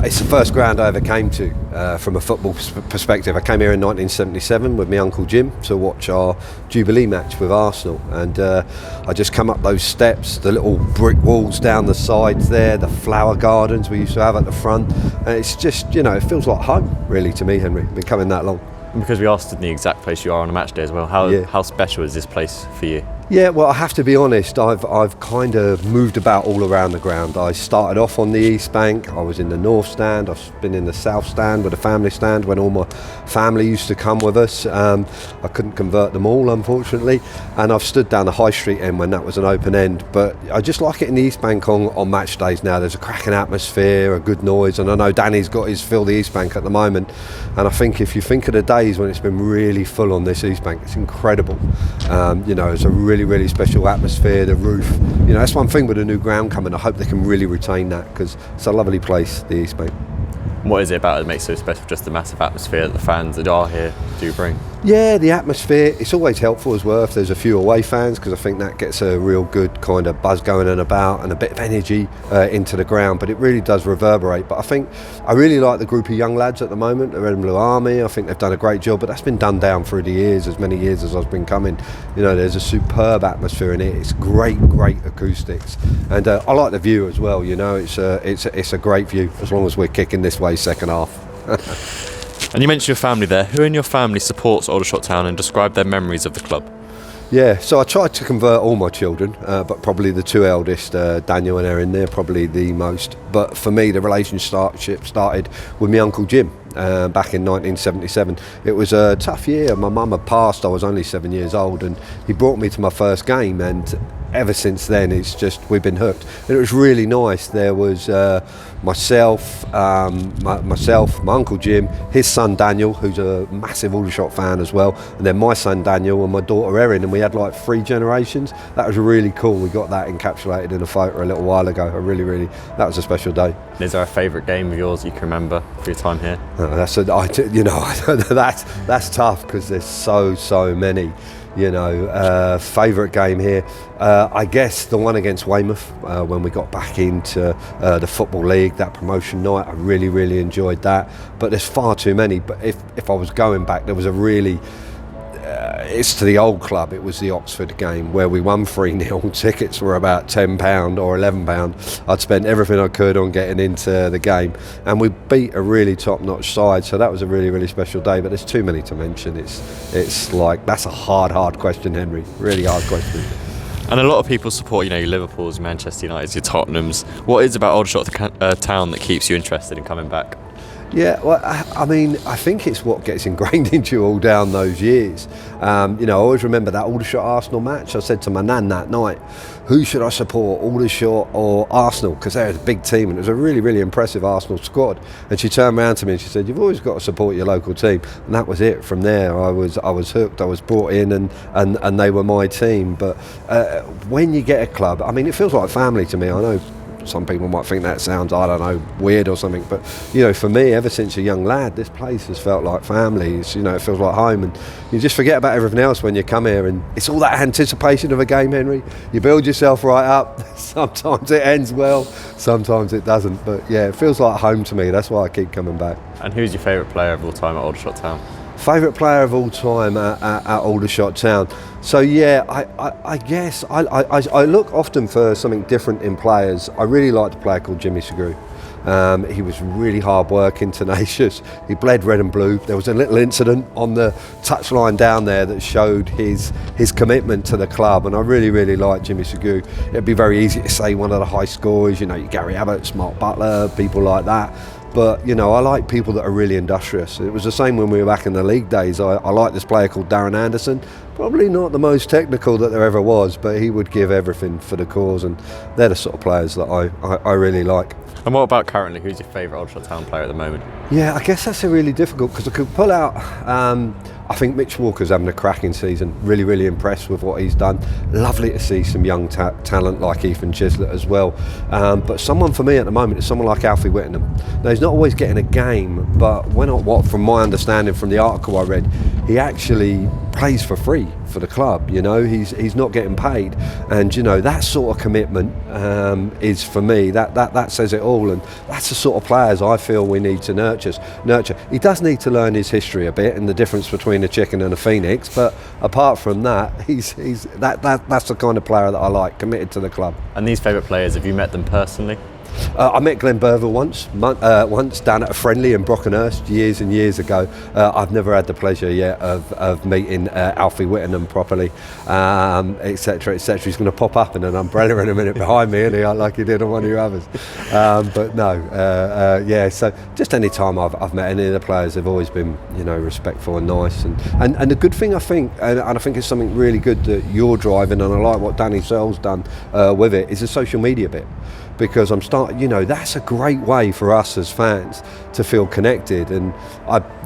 it's the first ground I ever came to from a football perspective. I came here in 1977 with my Uncle Jim to watch our Jubilee match with Arsenal, and I just come up those steps, the little brick walls down the sides there, the flower gardens we used to have at the front, and it's just, it feels like home really to me, Henry. Been coming that long. And because we asked in the exact place you are on a match day as well, how special is this place for you? Yeah, well, I have to be honest, I've kind of moved about all around the ground. I started off on the East Bank, I was in the North Stand, I've been in the South Stand with the family stand when all my family used to come with us. I couldn't convert them all, unfortunately, and I've stood down the High Street end when that was an open end, but I just like it in the East Bank on match days now. There's a cracking atmosphere, a good noise, and I know Danny's got his fill the East Bank at the moment, and I think if you think of the days when it's been really full on this East Bank, it's incredible. It's a really special atmosphere, the roof. That's one thing with a new ground coming. I hope they can really retain that, because it's a lovely place, the East Bank. What is it about it that makes it so special? Just the massive atmosphere that the fans that are here do bring? Yeah, the atmosphere. It's always helpful as well if there's a few away fans, because I think that gets a real good kind of buzz going and about and a bit of energy into the ground, but it really does reverberate. But I think I really like the group of young lads at the moment, the Red and Blue Army. I think they've done a great job, but that's been done down through the years, as many years as I've been coming. There's a superb atmosphere in it. It's great acoustics, and I like the view as well. It's a great view as long as we're kicking this way second half. And you mentioned your family there. Who in your family supports Aldershot Town, and describe their memories of the club? Yeah, so I tried to convert all my children, but probably the two eldest, Daniel and Erin, they're probably the most. But for me, the relationship started with my Uncle Jim back in 1977. It was a tough year. My mum had passed, I was only 7 years old, and he brought me to my first game, and ever since then we've been hooked. And it was really nice. There was myself, my Uncle Jim, his son Daniel, who's a massive Aldershot fan as well, and then my son Daniel and my daughter Erin, and we had like 3 generations. That was really cool. We got that encapsulated in a photo a little while ago. That was a special day. Is there a favourite game of yours you can remember for your time here? That's tough, because there's so many. Favourite game here, I guess the one against Weymouth when we got back into the Football League, that promotion night. I really enjoyed that, but there's far too many. But if I was going back, there was a really it's to the old club. It was the Oxford game where we won 3-0. Tickets were about £10 or £11. I'd spent everything I could on getting into the game, and we beat a really top-notch side. So that was a really special day. But there's too many to mention. It's like, that's a hard question, Henry. Really hard question. And a lot of people support, your Liverpool's, Manchester United's, your Tottenham's. What is it about Aldershot Town that keeps you interested in coming back? Yeah, well, I think it's what gets ingrained into you all down those years. I always remember that Aldershot-Arsenal match. I said to my nan that night, who should I support, Aldershot or Arsenal? Because they're a big team, and it was a really impressive Arsenal squad. And she turned around to me and she said, you've always got to support your local team. And that was it. From there, I was hooked. I was brought in, and they were my team. But when you get a club, it feels like family to me. I know some people might think that sounds, weird or something, but for me, ever since a young lad, this place has felt like family. It feels like home, and you just forget about everything else when you come here, and it's all that anticipation of a game, Henry. You build yourself right up. Sometimes it ends well, sometimes it doesn't, but yeah, it feels like home to me. That's why I keep coming back. And who's your favourite player of all time at Aldershot Town? Favourite player of all time at Aldershot Town. So yeah, I guess I look often for something different in players. I really liked a player called Jimmy Segru. He was really hard working, tenacious. He bled red and blue. There was a little incident on the touchline down there that showed his commitment to the club, and I really liked Jimmy Segru. It'd be very easy to say one of the high scorers, your Gary Abbott, Mark Butler, people like that. But, I like people that are really industrious. It was the same when we were back in the league days. I like this player called Darren Anderson. Probably not the most technical that there ever was, but he would give everything for the cause, and they're the sort of players that I really like. And what about currently? Who's your favourite Aldershot Town player at the moment? Yeah, I guess that's a really difficult, because I could pull out, I think Mitch Walker's having a cracking season. Really impressed with what he's done. Lovely to see some young talent like Ethan Chislett as well. But someone for me at the moment is someone like Alfie Whittingham. Now, he's not always getting a game, but from my understanding from the article I read, he actually plays for free for the club. You know, he's not getting paid, and you know that sort of commitment is, for me, that says it all. And that's the sort of players I feel we need to nurture. He does need to learn his history a bit and the difference between a chicken and a phoenix, but apart from that, that's the kind of player that I like, committed to the club. And these favourite players, have you met them personally? I met Glenn Burville once down at a friendly in Brockenhurst years and years ago. I've never had the pleasure yet of meeting Alfie Whittingham properly, etc, etc. He's going to pop up in an umbrella in a minute behind me, isn't he, like he did on one of your others. But no, yeah, so just any time I've met any of the players, they've always been, you know, respectful and nice. And the good thing, I think, and I think it's something really good that you're driving, and I like what Danny Searle's done with it, is the social media bit. Because you know, that's a great way for us as fans to feel connected. And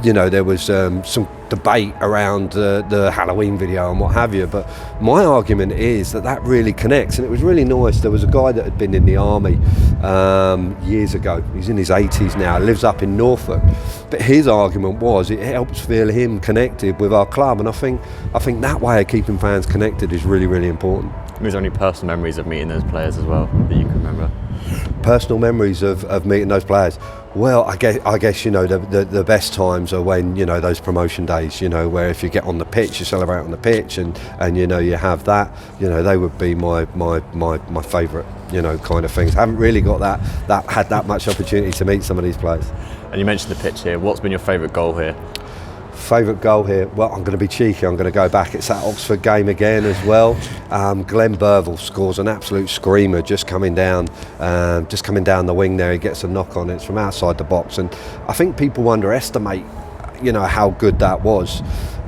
there was some debate around the Halloween video and what have you, but my argument is that really connects. And it was really nice. There was a guy that had been in the army years ago. He's in his 80s now, lives up in Norfolk, but his argument was it helps feel him connected with our club. And I think that way of keeping fans connected is really, really important. Was there any personal memories of meeting those players as well that you can remember? Personal memories of meeting those players. Well, I guess you know the best times are when, you know, those promotion days, you know, where if you get on the pitch, you celebrate on the pitch, and you know, you have that. You know, they would be my favourite, you know, kind of things. Haven't really got had that much opportunity to meet some of these players. And you mentioned the pitch here. What's been your favourite goal here? Favourite goal here? Well, I'm going to be cheeky. I'm going to go back. It's that Oxford game again as well. Glenn Burville scores an absolute screamer, just coming down the wing there. He gets a knock on it. It's from outside the box, and I think people underestimate, you know, how good that was.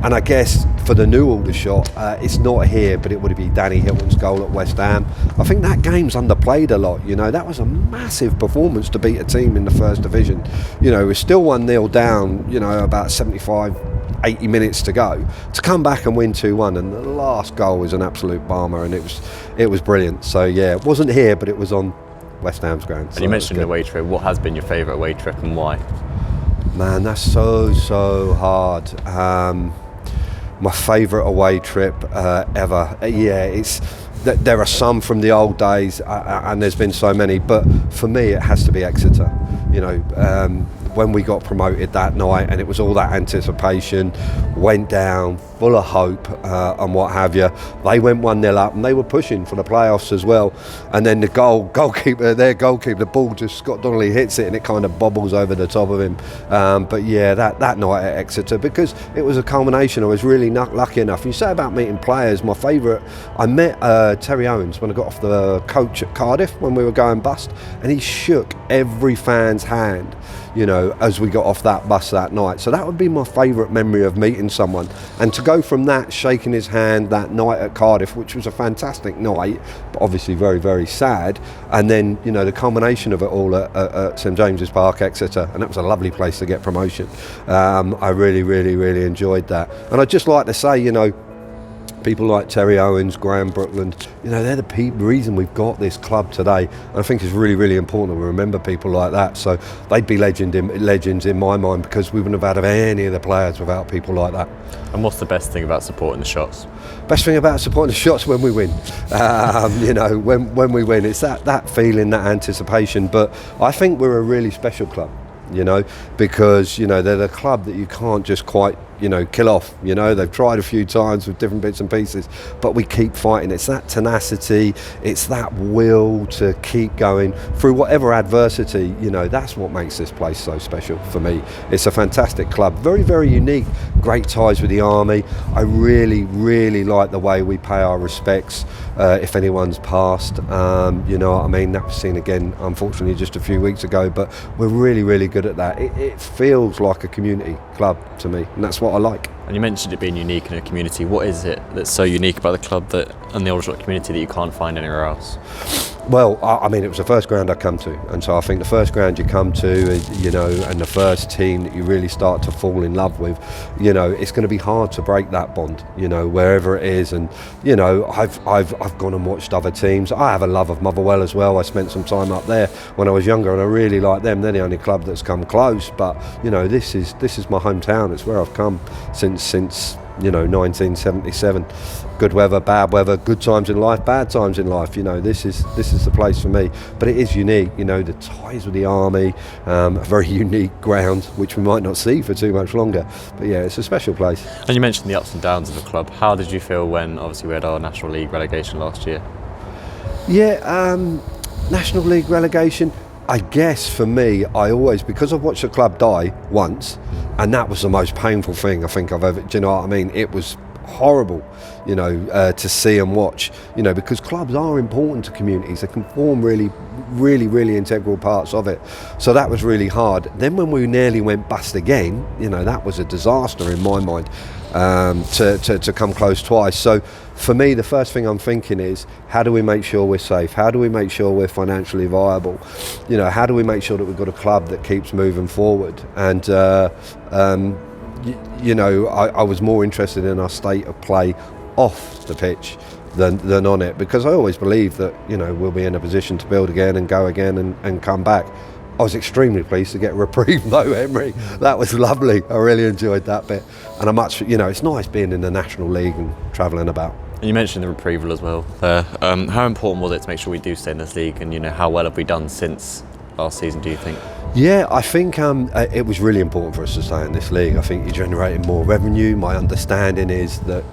And I guess for the new Aldershot, it's not here, but it would be Danny Hilton's goal at West Ham. I think that game's underplayed a lot. You know, that was a massive performance to beat a team in the First Division. You know, we're still 1-0 down, you know, about 75-80 minutes to go, to come back and win 2-1, and the last goal was an absolute bomber, and it was brilliant. So yeah, it wasn't here, but it was on West Ham's ground. And you mentioned the away trip. What has been your favourite away trip, and why? Man, that's so hard. My favourite away trip ever. Yeah, there are some from the old days, and there's been so many, but for me it has to be Exeter. You know, when we got promoted that night, and it was all that anticipation, went down full of hope and what have you. They went 1-0 up, and they were pushing for the playoffs as well. And then the goalkeeper, the ball just, Scott Donnelly hits it, and it kind of bobbles over the top of him. But yeah, that night at Exeter, because it was a culmination. I was really lucky enough. You say about meeting players, my favourite, I met Terry Owens when I got off the coach at Cardiff when we were going bust, and he shook every fan's hand, you know, as we got off that bus that night. So that would be my favourite memory of meeting someone. And to go from that, shaking his hand that night at Cardiff, which was a fantastic night, but obviously very, very sad, and then, you know, the culmination of it all at St James's Park, Exeter, and that was a lovely place to get promotion. I really, really, really enjoyed that. And I'd just like to say, you know, people like Terry Owens, Graham Brookland, you know, they're the reason we've got this club today. And I think it's really, really important that we remember people like that. So they'd be legends in my mind, because we wouldn't have had any of the players without people like that. And what's the best thing about supporting the Shots? Best thing about supporting the Shots when we win. You know, when we win, it's that feeling, that anticipation. But I think we're a really special club, you know, because, you know, they're the club that you can't just quite, you know, kill off. You know, they've tried a few times with different bits and pieces, but we keep fighting. It's that tenacity, it's that will to keep going through whatever adversity. You know, that's what makes this place so special for me. It's a fantastic club, very, very unique, great ties with the army. I really, really like the way we pay our respects if anyone's passed. You know what I mean? That was seen again, unfortunately, just a few weeks ago, but we're really, really good at that. It feels like a community club to me, and that's what I like. And you mentioned it being unique in a community. What is it that's so unique about the club and the Aldershot community that you can't find anywhere else? Well, I mean, it was the first ground I come to, and so I think the first ground you come to is, you know, and the first team that you really start to fall in love with, you know, it's going to be hard to break that bond, you know, wherever it is. And, you know, I've gone and watched other teams. I have a love of Motherwell as well. I spent some time up there when I was younger, and I really like them. They're the only club that's come close, but, you know, this is my hometown. It's where I've come since 1977. Good weather, bad weather, good times in life, bad times in life. This is the place for me. But it is unique. The ties with the army, a very unique ground, which we might not see for too much longer. But yeah, it's a special place. And you mentioned the ups and downs of the club. How did you feel when obviously we had our National League relegation last year? Yeah, National League relegation. I guess for me, because I've watched the club die once, and that was the most painful thing I think I've ever, do you know what I mean? It was horrible, to see and watch, because clubs are important to communities. They can form really, really, really integral parts of it. So that was really hard. Then when we nearly went bust again, that was a disaster in my mind, to come close twice. So for me, the first thing I'm thinking is, how do we make sure we're safe? How do we make sure we're financially viable? How do we make sure that we've got a club that keeps moving forward? And I was more interested in our state of play off the pitch than on it, because I always believe that we'll be in a position to build again and go again and come back. I was extremely pleased to get a reprieve though, Emery. That was lovely. I really enjoyed that bit. And it's nice being in the National League and travelling about. And you mentioned the reprieval as well there. How important was it to make sure we do stay in this league, and how well have we done since last season, do you think? Yeah, I think it was really important for us to stay in this league. I think you're generating more revenue. My understanding is that,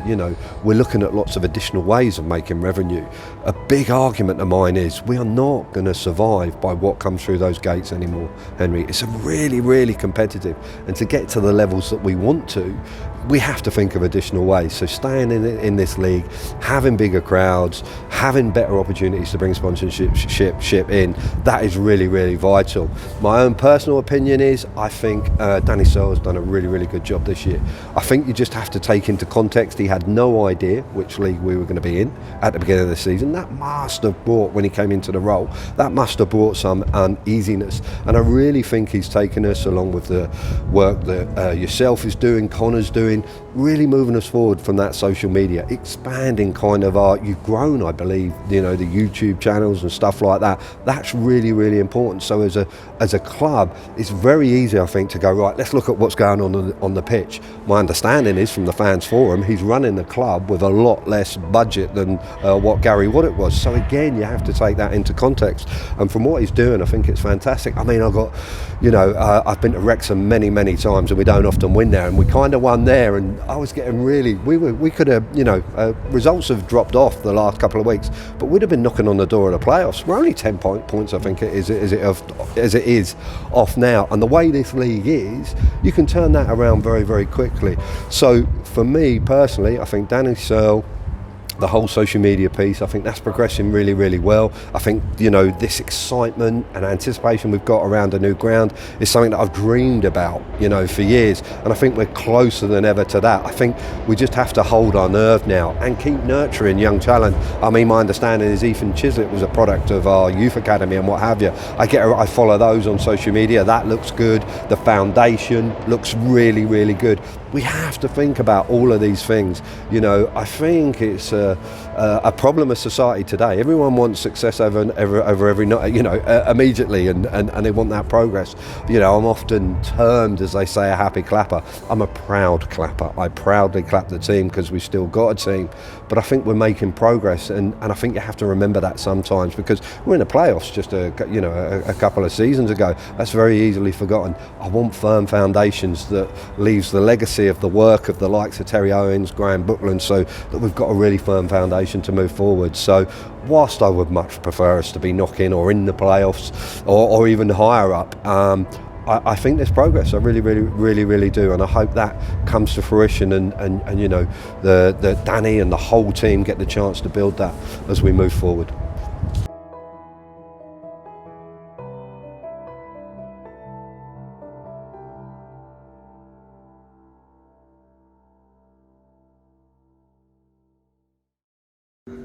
we're looking at lots of additional ways of making revenue. A big argument of mine is we are not going to survive by what comes through those gates anymore, Henry. It's really, really competitive. And to get to the levels that we want to, we have to think of additional ways. So staying in this league, having bigger crowds, having better opportunities to bring sponsorship in, that is really, really vital. My own personal opinion is, I think Danny Searle's done a really, really good job this year. I think you just have to take into context, he had no idea which league we were going to be in at the beginning of the season. That must have brought, when he came into the role, that must have brought some uneasiness. And I really think he's taken us, along with the work that yourself is doing, Connor's doing, really moving us forward from that social media, expanding kind of you've grown, I believe, the YouTube channels and stuff like that. That's really, really important. So as a club, it's very easy, I think, to go, right, let's look at what's going on the pitch. My understanding is, from the fans forum, he's running the club with a lot less budget than what Gary Woodett was. So again, you have to take that into context. And from what he's doing, I think it's fantastic. I mean, I've been to Wrexham many, many times, and we don't often win there, and we kind of won there, and I was getting really, we could have, results have dropped off the last couple of weeks, but we'd have been knocking on the door of the playoffs. We're only 10 points, I think it is off now, and the way this league is, you can turn that around very, very quickly. So for me personally, I think Danny Searle, the whole social media piece, I think that's progressing really, really well. I think, this excitement and anticipation we've got around a new ground is something that I've dreamed about, for years. And I think we're closer than ever to that. I think we just have to hold our nerve now and keep nurturing young talent. I mean, my understanding is Ethan Chislett was a product of our youth academy and what have you. I follow those on social media. That looks good. The foundation looks really, really good. We have to think about all of these things. I think it's a problem of society today. Everyone wants success over every night, immediately, and they want that progress. I'm often termed, as they say, a happy clapper. I'm a proud clapper. I proudly clap the team because we've still got a team. But I think we're making progress, and I think you have to remember that sometimes, because we're in the playoffs just a couple of seasons ago. That's very easily forgotten. I want firm foundations that leaves the legacy of the work of the likes of Terry Owens, Graham Bookland, so that we've got a really firm foundation to move forward. So whilst I would much prefer us to be knocking or in the playoffs or even higher up, I think there's progress. I really, really, really, really do, and I hope that comes to fruition, and the Danny and the whole team get the chance to build that as we move forward.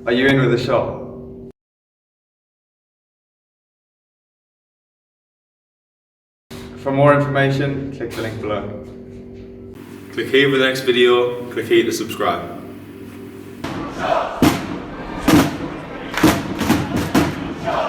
Are you in with a shot? For more information, click the link below. Click here for the next video, click here to subscribe.